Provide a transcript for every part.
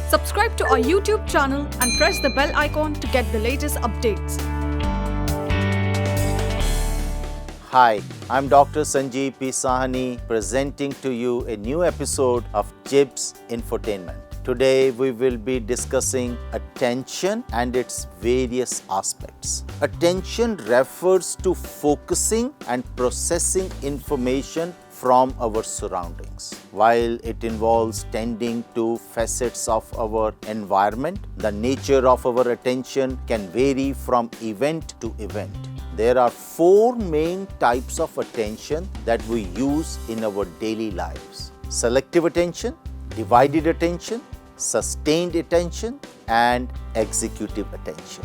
Subscribe to our YouTube channel and press the bell icon to get the latest updates. Hi, I'm Dr. Sanjeev P. Sahani presenting to you a new episode of Jibs Infotainment. Today we will be discussing attention and its various aspects. Attention refers to focusing and processing information from our surroundings. While it involves tending to facets of our environment, the nature of our attention can vary from event to event. There are four main types of attention that we use in our daily lives: selective attention, divided attention, sustained attention, and executive attention.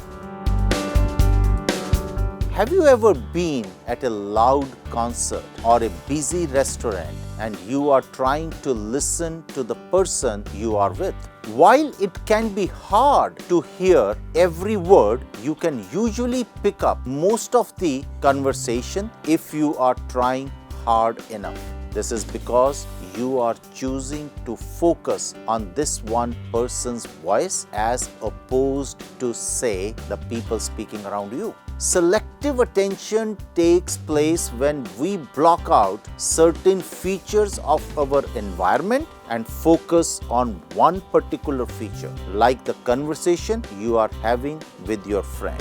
Have you ever been at a loud concert or a busy restaurant and you are trying to listen to the person you are with? While it can be hard to hear every word, you can usually pick up most of the conversation if you are trying hard enough. This is because you are choosing to focus on this one person's voice as opposed to, say, the people speaking around you. Selective attention takes place when we block out certain features of our environment and focus on one particular feature, like the conversation you are having with your friend.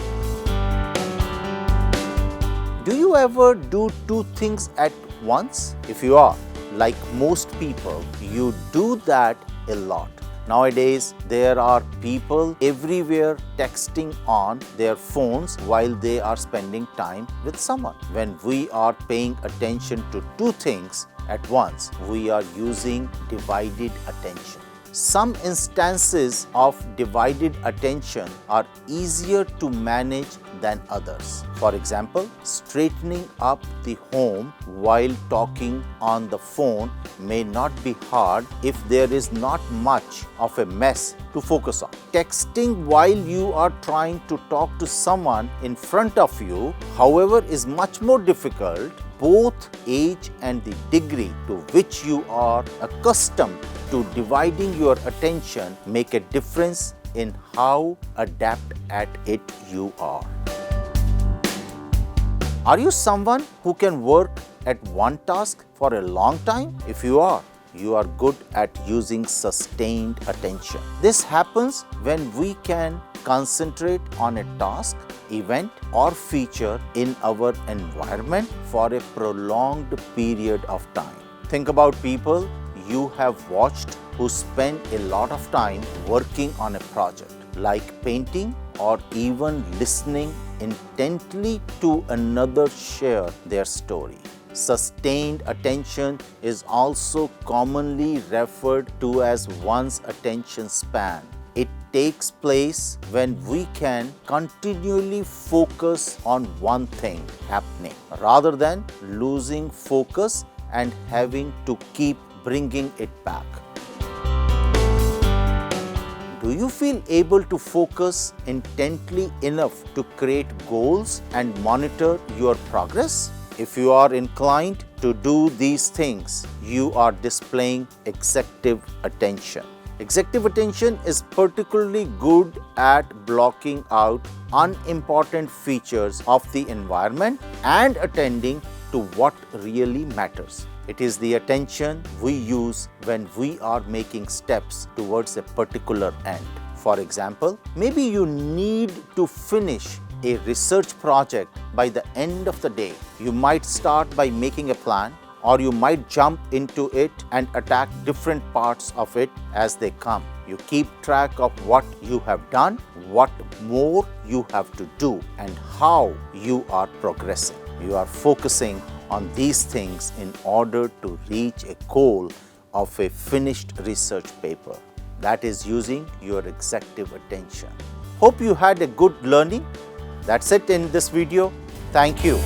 Do you ever do two things at once? If you are, like most people, you do that a lot. Nowadays, there are people everywhere texting on their phones while they are spending time with someone. When we are paying attention to two things at once, we are using divided attention. Some instances of divided attention are easier to manage than others. For example, straightening up the home while talking on the phone may not be hard if there is not much of a mess to focus on. Texting while you are trying to talk to someone in front of you, however, is much more difficult. Both age and the degree to which you are accustomed to dividing your attention make a difference in how adept at it you are. Are you someone who can work at one task for a long time? If you are good at using sustained attention. This happens when we can concentrate on a task, event, or feature in our environment for a prolonged period of time. Think about people you have watched who spend a lot of time working on a project, like painting or even listening intently to another share their story. Sustained attention is also commonly referred to as one's attention span. It takes place when we can continually focus on one thing happening rather than losing focus and having to keep bringing it back. Do you feel able to focus intently enough to create goals and monitor your progress? If you are inclined to do these things, you are displaying executive attention. Executive attention is particularly good at blocking out unimportant features of the environment and attending to what really matters. It is the attention we use when we are making steps towards a particular end. For example, maybe you need to finish a research project by the end of the day. You might start by making a plan, or you might jump into it and attack different parts of it as they come. You keep track of what you have done, what more you have to do, and how you are progressing. You are focusing on these things in order to reach a goal of a finished research paper. That is using your executive attention. Hope you had a good learning. That's it in this video. Thank you.